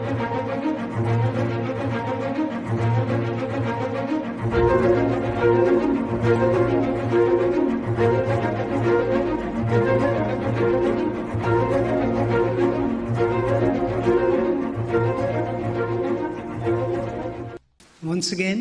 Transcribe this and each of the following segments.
Once again,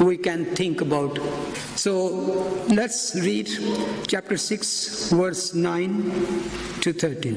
we can think about. So let's read chapter 6 verse 9 to 13.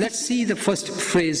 Let's see the first phrase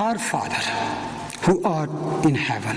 Our Father who art in heaven,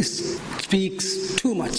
it speaks too much।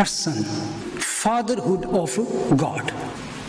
person, fatherhood of God।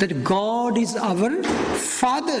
that God is our father,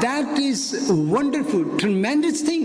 That is wonderful, tremendous thing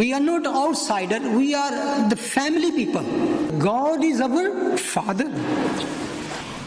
we are not outsider, we are the family people. God is our father।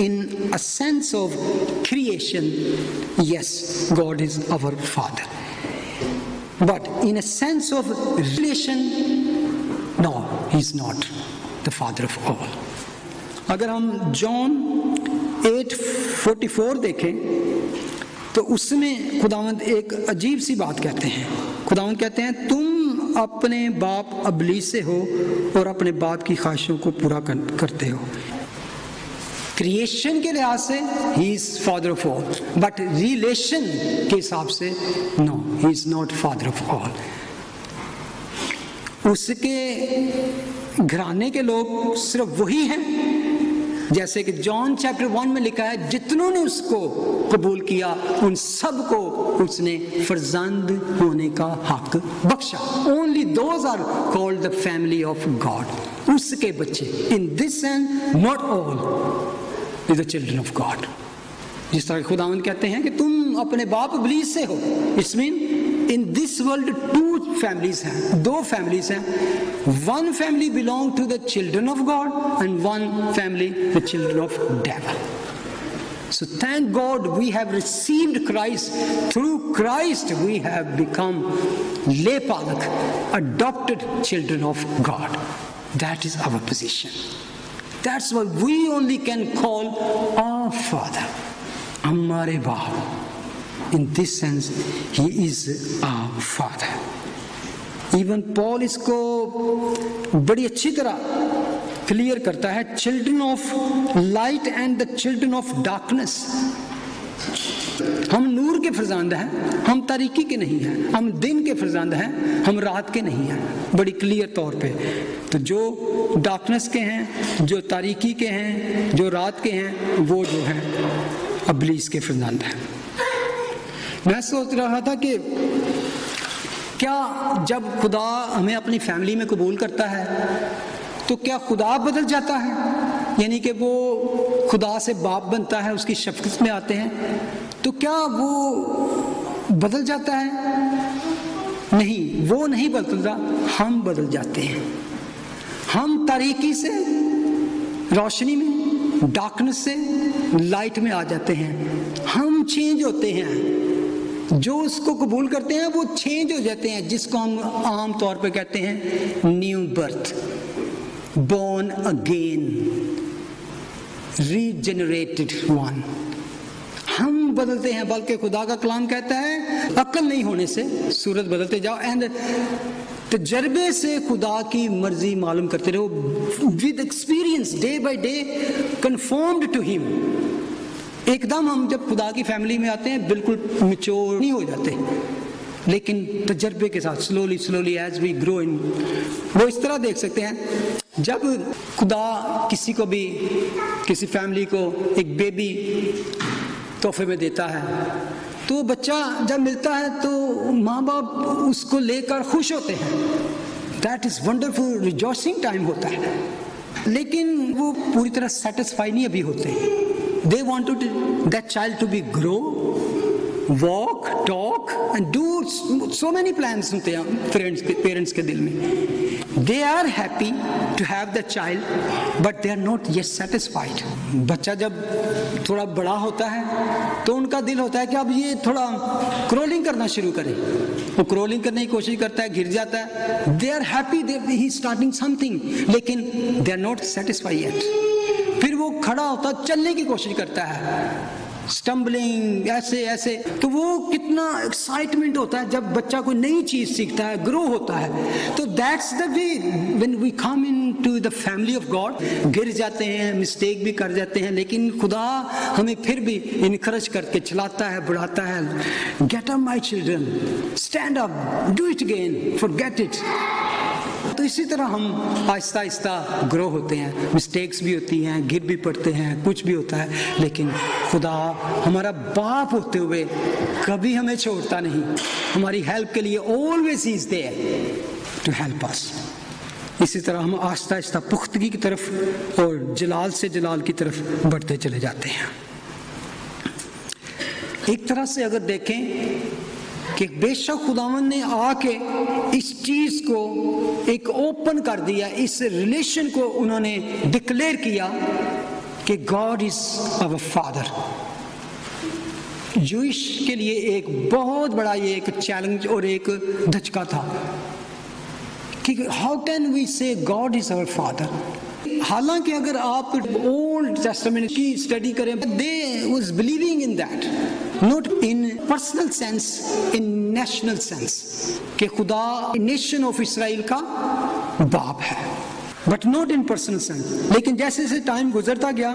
In a sense of creation, yes, God is our father. But in a sense of relation, no, he is not the father of all. اگر ہم جان 8:44 دیکھیں تو اس میں خداوند ایک عجیب سی بات کہتے ہیں. خداوند کہتے ہیں تم اپنے باپ ابلیس سے ہو اور اپنے باپ کی خواہشوں کو پورا کرتے ہو. کریشن کے لحاظ سے ہی is father of all, but relation کے حساب سے نو, ہی is not father of all. اس کے گھرانے کے لوگ صرف وہی ہیں, جیسے کہ جان چیپٹر 1 میں لکھا ہے جتنوں نے اس کو قبول کیا ان سب کو اس نے فرزند ہونے کا حق بخشا. Only those are called the family of God. اس کے بچے. In this sense, not all is the children of God. جس طرح خداوند کہتے ہیں کہ تم اپنے باپ ابلیس سے ہو. It's mean in this world two families ہیں, دو families ہیں. One family belong to the children of God and one family the children of devil. So thank God we have received Christ. Through Christ we have become lepadak, adopted children of God. That is our position. That's why we only can call our Father, ہمارے باپ. In this sense, he is our Father. Even Paul اس کو بڑی اچھی طرح clear کرتا ہے. Children of light and the children of darkness. ہم نور کے فرزند ہیں, ہم تاریکی کے نہیں ہیں. ہم دن کے فرزند ہیں, ہم رات کے نہیں ہیں. بڑی کلیئر طور پہ. تو جو ڈارکنس کے ہیں, جو تاریکی کے ہیں, جو رات کے ہیں, وہ جو ہیں ابلیس کے فرزند ہیں. میں سوچ رہا تھا کہ کیا جب خدا ہمیں اپنی فیملی میں قبول کرتا ہے تو کیا خدا بدل جاتا ہے؟ یعنی کہ وہ خدا سے باپ بنتا ہے, اس کی شفقت میں آتے ہیں, تو کیا وہ بدل جاتا ہے؟ نہیں, وہ نہیں بدلتا, ہم بدل جاتے ہیں. ہم تاریکی سے روشنی میں, ڈارکنس سے لائٹ میں آ جاتے ہیں. ہم چینج ہوتے ہیں. جو اس کو قبول کرتے ہیں وہ چینج ہو جاتے ہیں, جس کو ہم عام طور پہ کہتے ہیں new birth, born again, regenerated one. ہم بدلتے ہیں, بلکہ خدا کا کلام کہتا ہے عقل نہیں ہونے سے صورت بدلتے جاؤ, اینڈ تجربے سے خدا کی مرضی معلوم کرتے رہو. With experience, day by day, confirmed to ہم. ایک دم ہم جب خدا کی فیملی میں آتے ہیں بالکل میچور نہیں ہو جاتے, لیکن تجربے کے ساتھ سلولی ایز وی گرو ان. وہ اس طرح دیکھ سکتے ہیں جب خدا کسی کو بھی, کسی فیملی کو ایک بیبی تحفے میں دیتا ہے, تو بچہ جب ملتا ہے تو ماں باپ اس کو لے کر خوش ہوتے ہیں. دیٹ از ونڈرفل, ریجوائسنگ ٹائم ہوتا ہے. لیکن وہ پوری طرح سیٹسفائی نہیں ابھی ہوتے. They want that child to be grow, walk, talk and do so many plans ہوتے ہیں parents کے دل میں. They are happy to have the child, but they are not yet satisfied. بچہ جب تھوڑا بڑا ہوتا ہے تو ان کا دل ہوتا ہے کہ اب یہ تھوڑا کرولنگ کرنا شروع کرے. وہ کرولنگ کرنے کی کوشش کرتا ہے, گر جاتا ہے. They are happy that he is starting something, لیکن they are not satisfied yet. پھر وہ کھڑا ہوتا, چلنے کی کوشش کرتا ہے, سٹمبلنگ ایسے. تو وہ کتنا ایکسائٹمنٹ ہوتا ہے جب بچہ کوئی نئی چیز سیکھتا ہے, گرو ہوتا ہے. تو that's the way when we come into the family of God. گر جاتے ہیں, مسٹیک بھی کر جاتے ہیں, لیکن خدا ہمیں پھر بھی انکریج کر کے چلاتا ہے, بڑھاتا ہے. Get up my children, stand up, do it again, forget it. تو اسی طرح ہم آہستہ آہستہ گرو ہوتے ہیں. مسٹیکس بھی ہوتی ہیں, گر بھی پڑتے ہیں, کچھ بھی ہوتا ہے, لیکن خدا ہمارا باپ ہوتے ہوئے کبھی ہمیں چھوڑتا نہیں. ہماری ہیلپ کے لیے always he is there to help us. اسی طرح ہم آہستہ آہستہ پختگی کی طرف اور جلال سے جلال کی طرف بڑھتے چلے جاتے ہیں. ایک طرح سے اگر دیکھیں کہ بے شک خداوند نے آ کے اس چیز کو ایک اوپن کر دیا, اس ریلیشن کو انہوں نے ڈکلیئر کیا کہ God is our father. Jewish کے لیے ایک بہت بڑا یہ ایک چیلنج اور ایک دھچکا تھا کہ ہاؤ کین وی سے گاڈ از آور فادر. حالانکہ اگر آپ اولڈ ٹیسٹمنٹ کی اسٹڈی کریں, they was believing in that, not in personal sense, in national sense, کہ خدا نیشن آف اسرائیل کا باپ ہے, but not in personal sense. لیکن جیسے جیسے ٹائم گزرتا گیا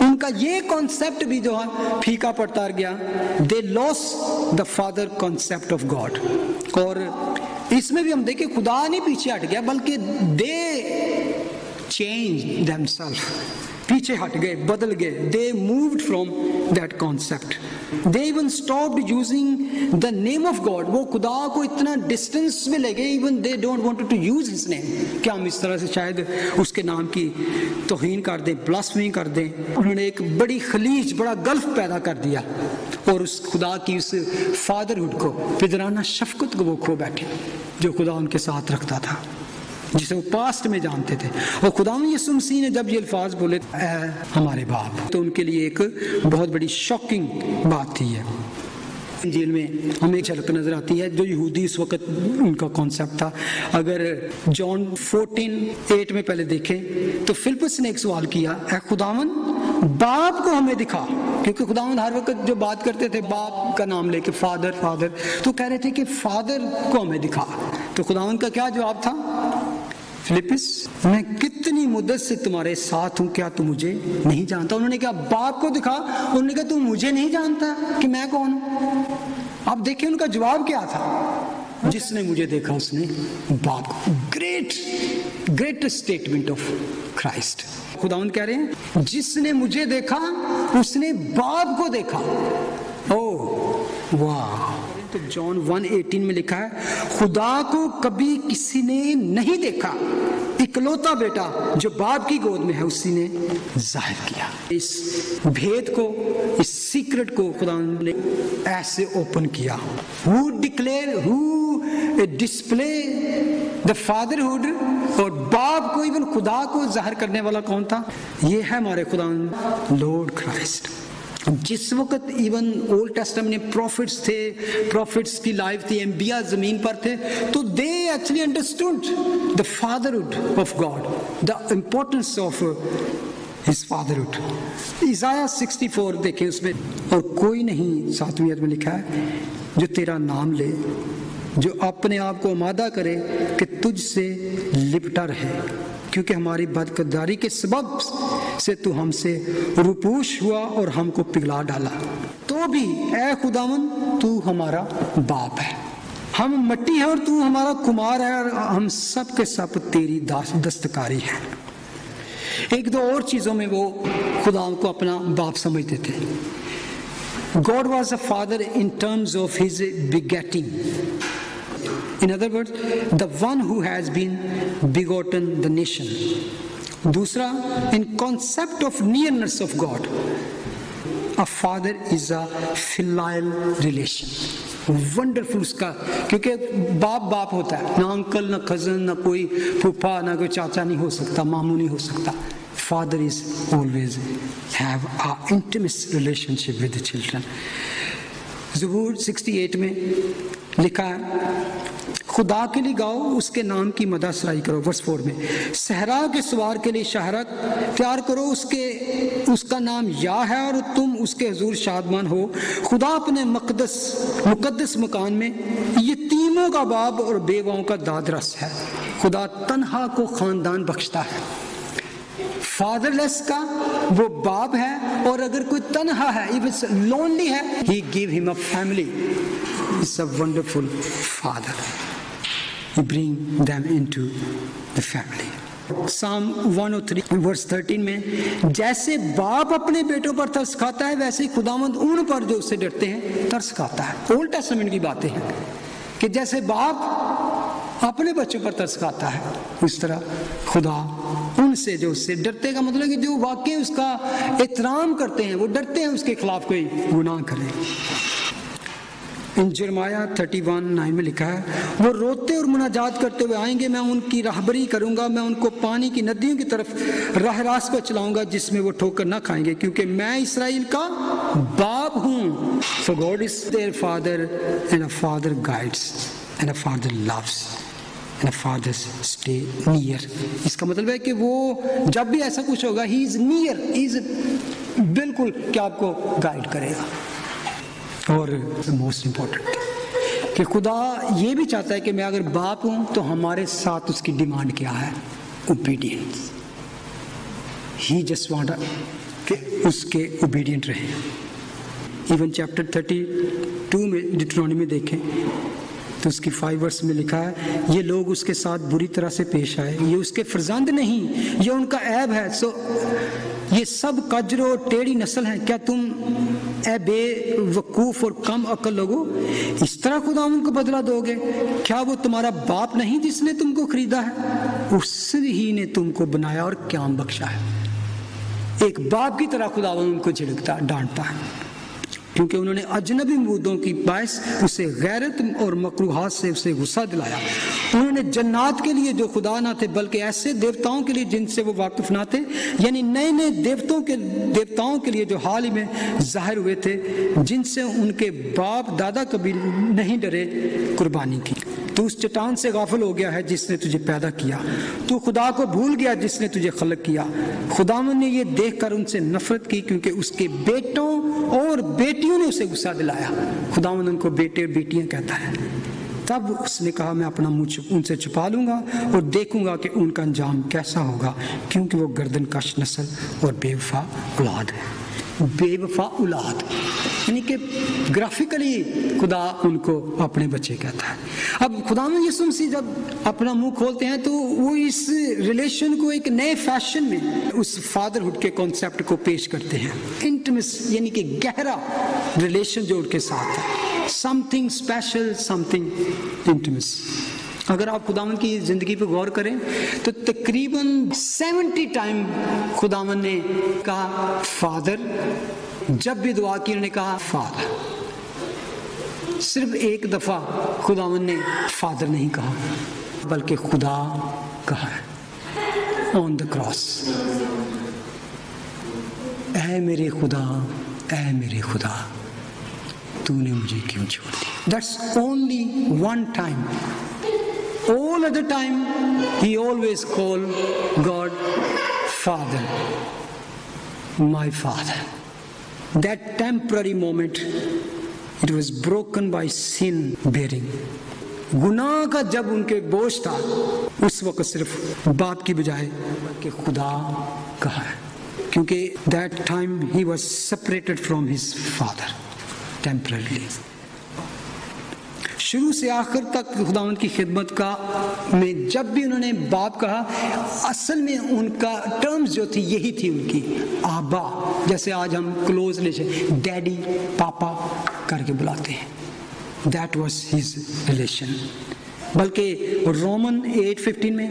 ان کا یہ کانسیپٹ بھی جو ہے پھیکا پڑتا گیا. They lost the father concept of God. اور اس میں بھی ہم دیکھیں خدا نہیں پیچھے ہٹ گیا, بلکہ دے چینج دیم سیلف, پیچھے ہٹ گئے, بدل گئے. They moved from that concept. They even stopped using the name of God. وہ خدا کو اتنا ڈسٹینس میں لے گئے, even they don't want to use his name, کہ ہم اس طرح سے شاید اس کے نام کی توہین کر دیں, بلاسفمی کر دیں. انہوں نے ایک بڑی خلیج, بڑا گلف پیدا کر دیا, اور اس خدا کی اس فادرہڈ کو, پدرانہ شفقت کو وہ کھو بیٹھے جو خدا ان کے ساتھ رکھتا تھا, جسے وہ پاسٹ میں جانتے تھے. اور خدا یسوع مسیح نے جب یہ الفاظ بولے اے ہمارے باپ, تو ان کے لیے ایک بہت بڑی شاکنگ بات تھی. ہے انجیل میں ہمیں ایک جھلک نظر آتی ہے جو یہودی اس وقت ان کا کانسیپٹ تھا. اگر جان 14:8 میں پہلے دیکھیں تو فلپس نے ایک سوال کیا, اے خداوند باپ کو ہمیں دکھا. کیونکہ خداوند ہر وقت جو بات کرتے تھے باپ کا نام لے کے, فادر فادر, تو کہہ رہے تھے کہ فادر کو ہمیں دکھا. تو خداوند کا کیا جواب تھا, فلپس میں کتنی مدت سے تمہارے ساتھ ہوں, کیا تم مجھے نہیں جانتا؟ انہوں نے کہا باپ کو دکھا. انہوں نے کہا تم مجھے نہیں جانتا کہ میں کون ہوں؟ اب دیکھیں ان کا جواب کیا تھا, جس نے مجھے دیکھا اس نے باپ کو. Great statement of Christ. خداوند کہہ رہے ہیں جس نے مجھے دیکھا اس نے باپ کو دیکھا. او واہ. تو جان 1:18 میں لکھا ہے خدا کو کبھی کسی نے نہیں دیکھا, اکلوتا بیٹا جو باپ کی گود میں ہے اسی نے ظاہر کیا. اس بھید کو, اس سیکرٹ کو خدا نے ایسے اوپن کیا. who declare, who display the fatherhood, اور باپ کو, ایون خدا کو ظاہر کرنے والا کون تھا؟ یہ ہے ہمارے خدا لارڈ کرائسٹ. جس وقت ایون اولڈ ٹیسٹمنٹ میں پروفٹس تھے, پروفٹس کی لائف تھی, انبیاء زمین پر تھے, تو they actually understood the fatherhood of God, the importance of his fatherhood. Isaiah 64 دیکھیں اس میں, اور کوئی نہیں 7ویں آیت میں لکھا ہے جو تیرا نام لے, جو اپنے آپ کو آمادہ کرے کہ تجھ سے لپٹا رہے, کیونکہ ہماری بدکرداری کے سبب سے تو ہم سے روپوش ہوا اور ہم کو پگھلا ڈالا. تو بھی اے خداوند تو ہمارا باپ ہے, ہم مٹی ہیں اور تو ہمارا کمار ہے, اور ہم سب کے سب تیری دستکاری ہے. ایک دو اور چیزوں میں وہ خدا کو اپنا باپ سمجھتے تھے. God was a father in terms of his begetting. In other words, the one who has been begotten the nation. دوسرا, in concept of nearness of God, a father is a filial relation. Wonderful اس کا, کیونکہ باپ ہوتا ہے, نہ uncle, نہ cousin, نہ کوئی پھوپھا, نہ کوئی چاچا نہیں ہو سکتا, ماموں نہیں ہو سکتا. Father is always have an intimate relationship with the children. زبور 68 میں لکھا ہے خدا کے لیے گاؤ, اس کے نام کی مدح سرائی کرو. ورس 4 میں صحرا کے سوار کے لیے شہرک تیار کرو, اس کا نام یا ہے اور تم اس کے حضور شادمان ہو. خدا اپنے مقدس مکان میں یتیموں کا باپ اور بیواؤں کا داد رس ہے. خدا تنہا کو خاندان بخشتا ہے. فادر لیس کا وہ باپ ہے, اور اگر کوئی تنہا ہے, if it's lonely ہے, he give him a family. It's a wonderful father. He bring them into the family. Psalm 103 verse 13 میں جیسے باپ اپنے بیٹوں پر ترس کھاتا ہے ویسے ہی خداوند ان پر جو اس سے ڈرتے ہیں ترس کھاتا ہے. اولڈ ٹیسٹمنٹ کی باتیں ہیں کہ جیسے باپ اپنے بچوں پر ترس کھاتا ہے, اس طرح خدا ان سے جو اس سے ڈرتے, کا مطلب کہ جو واقعی اس کا احترام کرتے ہیں, وہ ڈرتے ہیں اس کے خلاف کوئی گناہ کریں. ان جرمایہ 31:9 میں لکھا ہے وہ روتے اور مناجات کرتے ہوئے آئیں گے, میں ان کی راہبری کروں گا, میں ان کو پانی کی ندیوں کی طرف راہ راست پر چلاؤں گا جس میں وہ ٹھوکر نہ کھائیں گے, کیونکہ میں اسرائیل کا باپ ہوں. So God is their father, and a father guides and a father loves. and fathers stay near. اس کا مطلب ہے کہ وہ جب بھی ایسا کچھ ہوگا he is near, he is بالکل کہ آپ کو گائیڈ کرے گا. اور موسٹ امپورٹنٹ کہ خدا یہ بھی چاہتا ہے کہ میں اگر باپ ہوں تو ہمارے ساتھ اس کی ڈیمانڈ کیا ہے؟ اوبیڈینس. ہی جسٹ وانٹ کہ اس کے اوبیڈینٹ رہیں. ایون چیپٹر 32 میں ڈیٹرونومی میں دیکھیں تو اس کی 5 ورس میں لکھا ہے یہ لوگ اس کے ساتھ بری طرح سے پیش آئے، یہ اس کے فرزند نہیں، یہ ان کا عیب ہے. سو یہ سب کجر و ٹیڑھی نسل ہیں، کیا تم اے بے وقوف اور کم عقل لوگو اس طرح خدا ان کو بدلہ دو گے؟ کیا وہ تمہارا باپ نہیں جس نے تم کو خریدا ہے؟ اس ہی نے تم کو بنایا اور قیام بخشا ہے. ایک باپ کی طرح خدا ان کو جھڑکتا ڈانٹتا ہے کیونکہ انہوں نے اجنبی مردوں کی باعث اسے غیرت اور مکروہات سے اسے غصہ دلایا. انہوں نے جنات کے لیے جو خدا نہ تھے بلکہ ایسے دیوتاؤں کے لیے جن سے وہ واقف نہ تھے، یعنی نئے نئے دیوتاؤں کے لیے جو حال ہی میں ظاہر ہوئے تھے، جن سے ان کے باپ دادا کبھی نہیں ڈرے، قربانی کی. تو اس چٹان سے غافل ہو گیا ہے جس نے تجھے پیدا کیا، تو خدا کو بھول گیا جس نے تجھے خلق کیا. خداوند نے یہ دیکھ کر ان سے نفرت کی کیونکہ اس کے بیٹوں اور بیٹیوں نے اسے غصہ دلایا. خداوند ان کو بیٹے اور بیٹیاں کہتا ہے. تب اس نے کہا میں اپنا منہ ان سے چھپا لوں گا اور دیکھوں گا کہ ان کا انجام کیسا ہوگا، کیونکہ وہ گردن کش نسل اور بے وفا اولاد ہے. بے وفا اولاد یعنی کہ گرافیکلی خدا ان کو اپنے بچے کہتا ہے. اب خدا میں یسوع مسیح جب اپنا منہ کھولتے ہیں تو وہ اس ریلیشن کو ایک نئے فیشن میں اس فادرہڈ کے کانسیپٹ کو پیش کرتے ہیں. انٹیمیس یعنی کہ گہرا ریلیشن جو ان کے ساتھ ہے، something special, something intimate. اگر آپ خداوند کی زندگی پہ غور کریں تو تقریباً 70 ٹائم خداوند نے کہا فادر. جب بھی دعا کی انہوں نے کہا فادر. صرف ایک دفعہ خداوند نے فادر نہیں کہا بلکہ خدا کہا ہے آن دا کراس. اے میرے خدا، اے میرے خدا، تو نے مجھے کیوں چھوڑ دی. That's only one time. All other time he always called God Father, my Father. That temporary moment, it was broken by sin bearing. گناہ کا جب ان کے بوجھ تھا اس وقت صرف باپ کی بجائے کہ خدا کہا ہے، کیونکہ that time he was separated from his father temporarily. شروع سے آخر تک خداوند کی خدمت کا میں جب بھی انہوں نے باپ کہا، اصل میں ان کا ٹرمز جو تھی یہی تھی ان کی آبا، جیسے آج ہم کلوز ریلیشن ڈیڈی پاپا کر کے بلاتے ہیں. That was his relation. بلکہ رومن 8:15 میں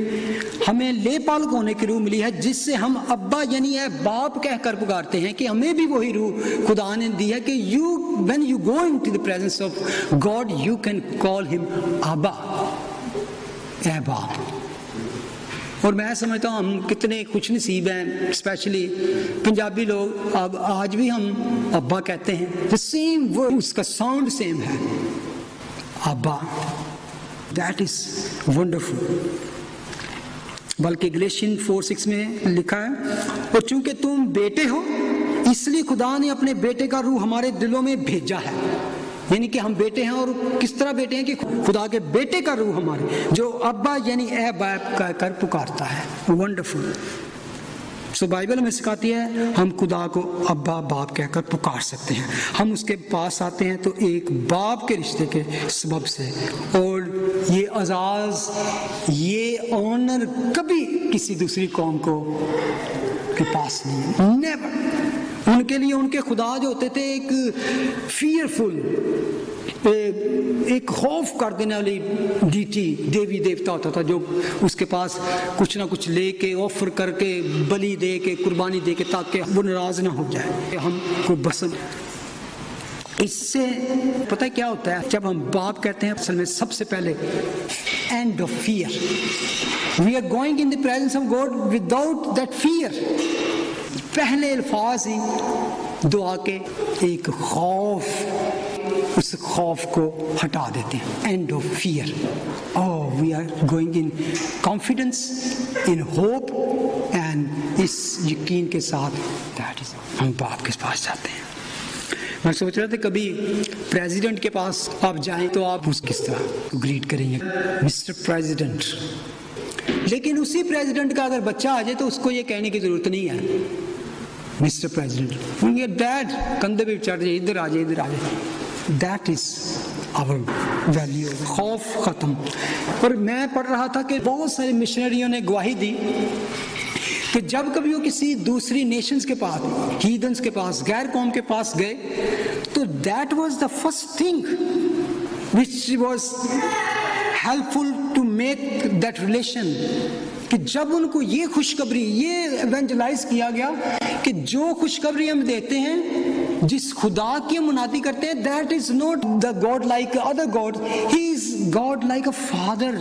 ہمیں لے پالک ہونے کی روح ملی ہے جس سے ہم ابا یعنی اے باپ کہہ کر پکارتے ہیں، کہ ہمیں بھی وہی روح خدا نے دی ہے کہ when you go into the presence of God you can call him Abba، اے باپ. اور میں سمجھتا ہوں ہم کتنے خوش نصیب ہیں، اسپیشلی پنجابی لوگ. اب آج بھی ہم ابا کہتے ہیں، سیم ورڈ، اس کا ساؤنڈ سیم ہے، ابا. That is wonderful. بلکہ گلیشین 4:6 میں لکھا ہے اور چونکہ تم بیٹے ہو اس لیے خدا نے اپنے بیٹے کا روح ہمارے دلوں میں بھیجا ہے. یعنی کہ ہم بیٹے ہیں، اور کس طرح بیٹے ہیں کہ خدا کے بیٹے کا روح ہمارے جو ابا یعنی اے باپ کہہ کر پکارتا ہے. ونڈرفل. سو بائبل ہمیں سکھاتی ہے ہم خدا کو ابا باپ کہہ کر پکار سکتے ہیں. ہم اس کے پاس آتے ہیں تو ایک باپ کے رشتے کے سبب سے. اور یہ اعزاز، یہ آنر کبھی کسی دوسری قوم کو کے پاس نہیں ہے. نیور. ان کے لیے ان کے خدا جو ہوتے تھے ایک فیئرفل، ایک خوف کر دینے والی ڈیٹی، دیوی دیوتا ہوتا تھا جو اس کے پاس کچھ نہ کچھ لے کے آفر کر کے بلی دے کے قربانی دے کے تاکہ وہ ناراض نہ ہو جائے، ہم کو بسم. اس سے پتہ کیا ہوتا ہے جب ہم باپ کہتے ہیں اصل میں سب سے پہلے end of fear. We are going in the presence of God without that fear. پہلے الفاظ ہی دعا کے ایک خوف، اس خوف کو ہٹا دیتے ہیں. And of fair. Oh we are going in confidence, in hope, and اس یقین کے ساتھ that is ہم باپ کے پاس جاتے ہیں. میں سوچ رہا تھا کبھی پریزیڈنٹ کے پاس آپ جائیں تو آپ اس کس طرح گریٹ کریں گے, مسٹر پریزیڈنٹ. لیکن اسی پریزیڈنٹ کا اگر بچہ آ جائے تو اس کو یہ کہنے کی ضرورت نہیں ہے مسٹر پریزیڈنٹ. ڈیڈ کندھے پہ چڑھ جائے, ادھر آ جائے, ادھر آ جائے. That is our value. خوف ختم. اور میں پڑھ رہا تھا کہ بہت سارے مشنریوں نے گواہی دی کہ جب کبھی وہ کسی دوسری نیشنز کے پاس, ہیدنز کے پاس, غیر قوم کے پاس گئے تو that was the first thing which was helpful to make that relation. کہ جب ان کو یہ خوشخبری, یہ ایونجلائز کیا گیا کہ جو خوشخبری ہم دیتے ہیں, جس خدا کی ہم منادی کرتے ہیں, that is not the God like other God, he is God like a father.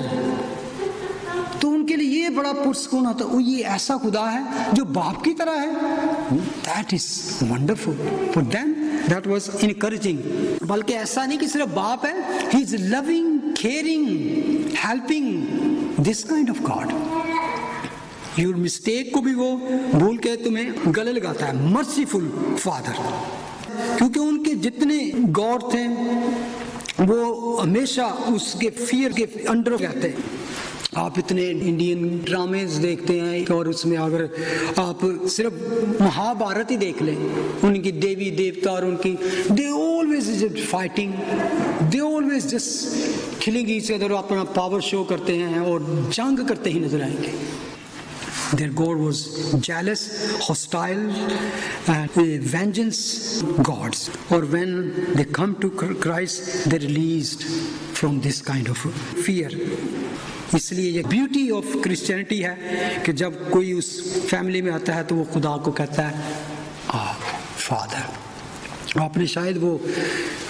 تو ان کے لیے یہ بڑا پرسکون ہوتا ہے, یہ ایسا خدا ہے جو باپ کی طرح ہے. That is wonderful for them. That was encouraging. بلکہ ایسا نہیں کہ صرف باپ ہے, he is loving, caring, helping, this kind of God. Your mistake کو بھی وہ بھول کے تمہیں گلے لگاتا ہے. Merciful father. کیونکہ ان کے جتنے گاڈ تھے وہ ہمیشہ اس کے فیئر کے انڈر رہتے ہیں. آپ اتنے انڈین ڈرامز دیکھتے ہیں اور اس میں اگر آپ صرف مہابھارت ہی دیکھ لیں, ان کی دیوی دیوتا اور ان کی they always fighting, they always just killing each other, اپنا پاور شو کرتے ہیں اور جنگ کرتے ہی نظر آئیں گے. Their God was jealous, hostile, vengeance gods. Or when they come to Christ, they're released from this kind of fear. اس لیے یہ بیوٹی آف کرسچینٹی ہے کہ جب کوئی اس فیملی میں آتا ہے تو وہ خدا کو کہتا ہے فادر. آپ نے شاید وہ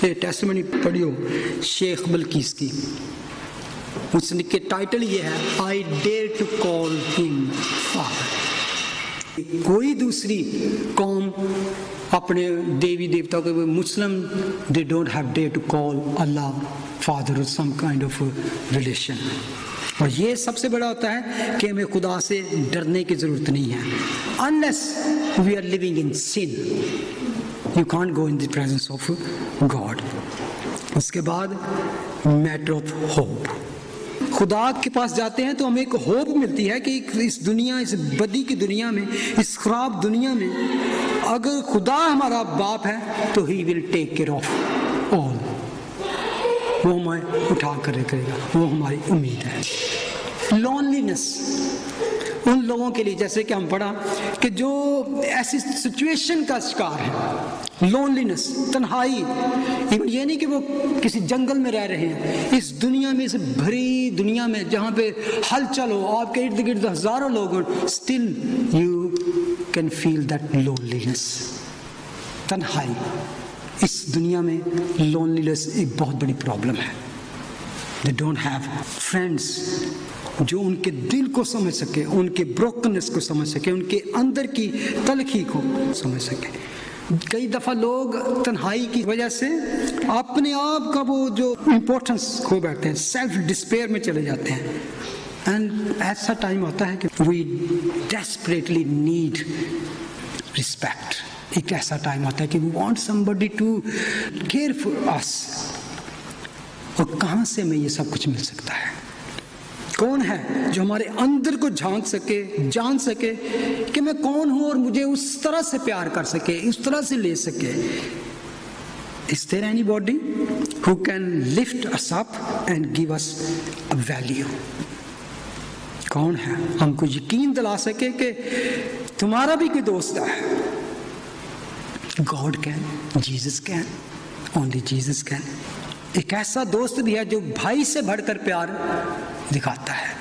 ٹیسٹمنی پڑھی ہو شیخ بلقیس کی. اس کے ٹائٹل یہ ہے آئی ڈیئر ٹو کال ہم فادر. کوئی دوسری قوم اپنے دیوی دیوتا کو, Muslim they don't have dare to call Allah father اور سم کائنڈ آف ریلیشن. اور یہ سب سے بڑا ہوتا ہے کہ ہمیں خدا سے ڈرنے کی ضرورت نہیں ہے. unless we are living in sin you can't go in the presence of God. اس کے بعد میٹر آف ہوپ. خدا کے پاس جاتے ہیں تو ہمیں ایک ہوپ ملتی ہے کہ اس دنیا, اس بدی کی دنیا میں, اس خراب دنیا میں اگر خدا ہمارا باپ ہے تو ہی ول ٹیک کیئر آف آل. وہ ہمیں اٹھا کر کرے گا, وہ ہماری امید ہے. لونلینس ان لوگوں کے لیے, جیسے کہ ہم پڑھا کہ جو ایسی سچویشن کا شکار ہے, لونلینس, تنہائی. یہ نہیں کہ وہ کسی جنگل میں رہ رہے ہیں, اس دنیا میں, اس بھری دنیا میں جہاں پہ ہلچل ہو, آپ کے ارد گرد ہزاروں لوگ ہوں, still you can feel that loneliness, تنہائی. اس دنیا میں لونلینس ایک بہت بڑی پرابلم ہے. دے ڈونٹ ہیو فرینڈس جو ان کے دل کو سمجھ سکے, ان کے بروکننس کو سمجھ سکے, ان کے اندر کی تلخی کو سمجھ سکے. کئی دفعہ لوگ تنہائی کی وجہ سے اپنے آپ کا وہ جو امپورٹنس کھو بیٹھتے ہیں, سیلف ڈسپیئر میں چلے جاتے ہیں. اینڈ ایسا ٹائم ہوتا ہے کہ وی ڈیسپریٹلی نیڈ رسپیکٹ. ایک ایسا ٹائم آتا ہے کہ we want somebody to care for us. اور کہاں سے ہمیں یہ سب کچھ مل سکتا ہے؟ کون ہے جو ہمارے اندر کو جھانک سکے, جان سکے کہ میں کون ہوں اور مجھے اس طرح سے پیار کر سکے, اس طرح سے لے سکے؟ Is there anybody who can lift us up and give us a value? کون ہے ہم کو یقین دلا سکے کہ تمہارا بھی کوئی دوست ہے؟ God can, Jesus can, only Jesus can. ایک ایسا دوست بھی ہے جو بھائی سے بڑھ کر پیار دکھاتا ہے,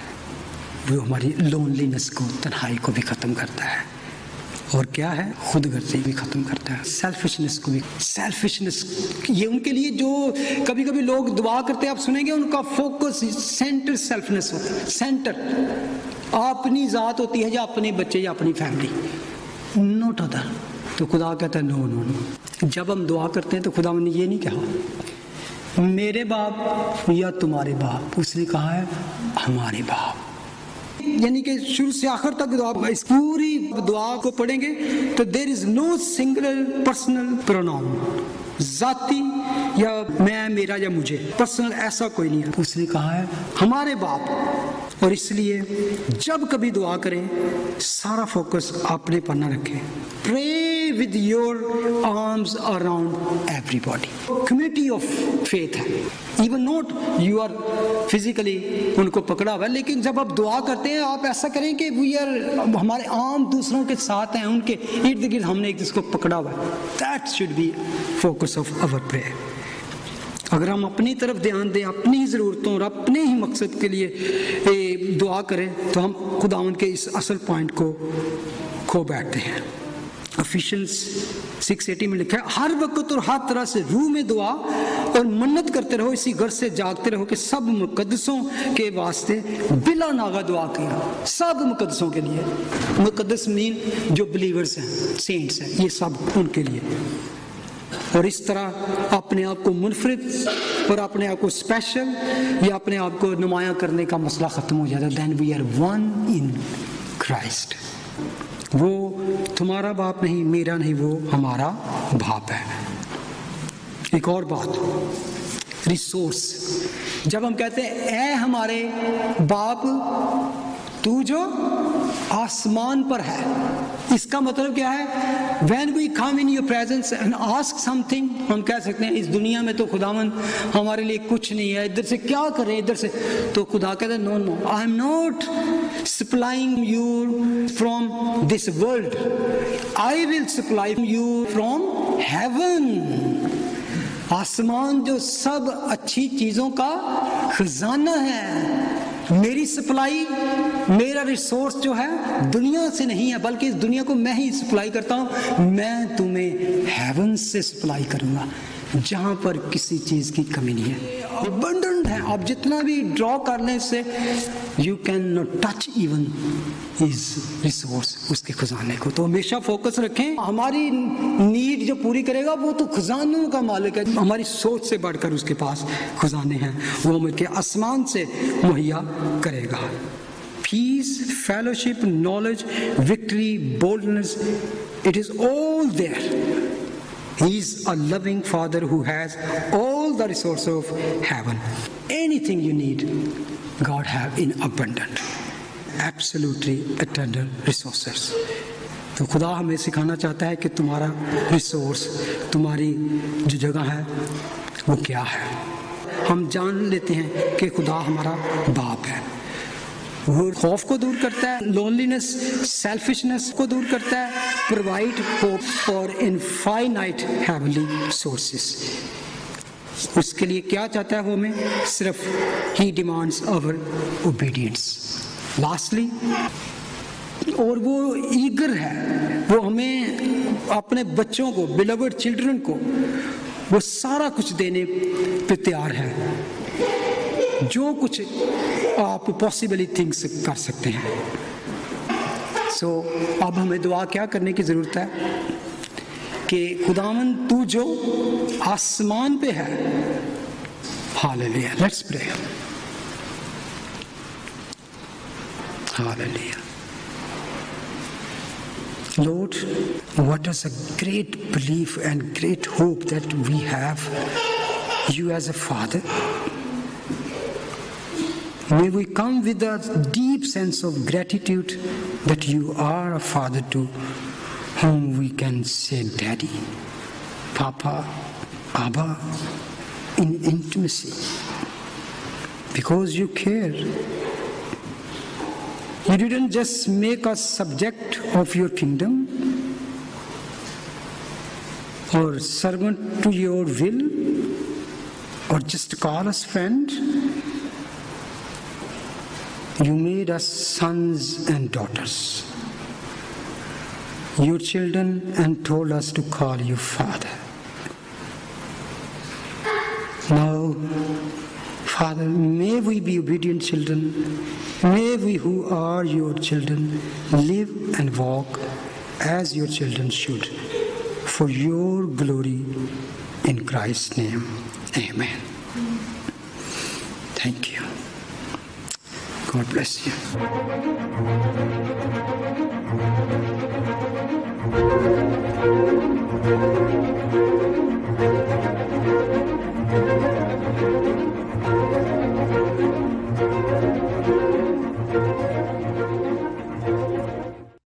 وہ ہماری لونلینس کو, تنہائی کو بھی ختم کرتا ہے. اور کیا ہے, خود غرضی بھی ختم کرتا ہے, سیلفشنس کو بھی. سیلفشنس یہ ان کے لیے جو کبھی کبھی لوگ دعا کرتے ہیں, آپ سنیں گے ان کا فوکس سینٹر سیلفنس ہوتا ہے. سینٹر اپنی ذات ہوتی ہے, یا اپنے بچے یا اپنی فیملی, نوٹ ادر. تو خدا کہتا ہے نو نو نو. جب ہم دعا کرتے ہیں تو خدا نے یہ نہیں کہا میرے باپ یا تمہارے باپ؟ اس نے کہا ہے ہمارے باپ. یعنی کہ شروع سے آخر تک دعا، اس پوری دعا کو پڑھیں گے تو دیر از نو سنگولر پرسنل پروناؤن، ذاتی یا میں، میرا یا مجھے، پرسنل ایسا کوئی نہیں ہے. اس نے کہا ہے ہمارے باپ. اور اس لیے جب کبھی دعا کریں سارا فوکس اپنے پر نہ رکھیں. Pray with your arms around everybody. Community of faith ہے، even not you are physically ان کو پکڑا ہوا ہے، لیکن جب آپ دعا کرتے ہیں آپ ایسا کریں کہ وی آر، ہمارے عام دوسروں کے ساتھ ہیں، ان کے ارد گرد ہم نے ایک دوسرے کو پکڑا ہوا ہے. That should be focus of our prayer. اگر ہم اپنی طرف دھیان دیں، اپنی ضرورتوں اور اپنے ہی مقصد کے لیے دعا کریں تو ہم خداوند کے اس اصل پوائنٹ کو کھو بیٹھتے ہیں. افیشینس 6:80 میں لکھا ہے ہر وقت اور ہر طرح سے روح میں دعا اور منت کرتے رہو، اسی غرض سے جاگتے رہو کہ سب مقدسوں کے واسطے بلا ناغہ دعا کرو. سب مقدسوں کے لیے، مقدس مین جو بلیورز ہیں، سینٹس ہیں، یہ سب ان کے لیے. اور اس طرح اپنے آپ کو منفرد اور اپنے آپ کو اسپیشل یا اپنے آپ کو نمایاں کرنے کا مسئلہ ختم ہو جاتا ہے. Then we are one in Christ. وہ تمہارا باپ نہیں، میرا نہیں، وہ ہمارا باپ ہے. ایک اور بات، ریسورس. جب ہم کہتے ہیں اے ہمارے باپ تو جو آسمان پر ہے، اس کا مطلب کیا ہے؟ when we come in your presence and ask something، ہم کہہ سکتے ہیں اس دنیا میں تو خداوند ہمارے لیے کچھ نہیں ہے، ادھر سے کیا کریں، ادھر سے. تو خدا کہتا ہے no I am not supplying you from this world, I will supply you from heaven. آسمان جو سب اچھی چیزوں کا خزانہ ہے، میری سپلائی، میرا ریسورس جو ہے دنیا سے نہیں ہے، بلکہ اس دنیا کو میں ہی سپلائی کرتا ہوں. میں تمہیں ہیون سے سپلائی کروں گا جہاں پر کسی چیز کی کمی نہیں ہے. ابنڈنٹ ہے، آپ جتنا بھی ڈرا کر لیں اس سے you can not touch even his resource, اس کے خزانے کو. تو ہمیشہ فوکس رکھیں، ہماری نیڈ جو پوری کرے گا وہ تو خزانوں کا مالک ہے، ہماری سوچ سے بڑھ کر اس کے پاس خزانے ہیں، وہ ہمیں کے آسمان سے مہیا کرے گا. Peace, fellowship, knowledge, victory, boldness, it is all there. He is a loving Father who has all the resources of heaven. Anything you need, God have in abundant, absolutely eternal resources. تو خدا ہمیں سکھانا چاہتا ہے کہ تمہارا resource, تمہاری جو جگہ ہے وہ کیا ہے. ہم جان لیتے ہیں کہ خدا ہمارا باپ ہے. وہ خوف کو دور کرتا ہے، لونلینس، سیلفشنس کو دور کرتا ہے، provide hope for infinite heavenly sources. اس کے لیے کیا چاہتا ہے وہ ہمیں؟ صرف ہی ڈیمانڈس آور اوبیڈینس. لاسٹلی، اور وہ ایگر ہے، وہ ہمیں اپنے بچوں کو، بیلوڈ چلڈرن کو، وہ سارا کچھ دینے پہ تیار ہے جو کچھ آپ پاسبلی تھنکس کر سکتے ہیں. سو اب ہمیں دعا کیا کرنے کی ضرورت ہے کہ خداوند تو جو آسمان پہ ہے. ہاللیلویا. لیٹس پرے. ہاللیلویا. Lord, what is a great belief and great hope that we have you as a Father. May we come with a deep sense of gratitude that you are a Father to whom we can say Daddy, Papa, Abba in intimacy, because you care. You didn't just make us subject of your kingdom or servant to your will or just call us friend. You made us sons and daughters, your children, and told us to call you Father. Now, Father, may we be obedient children. May we who are your children live and walk as your children should, for your glory, in Christ's name. Amen. Thank you. God bless you.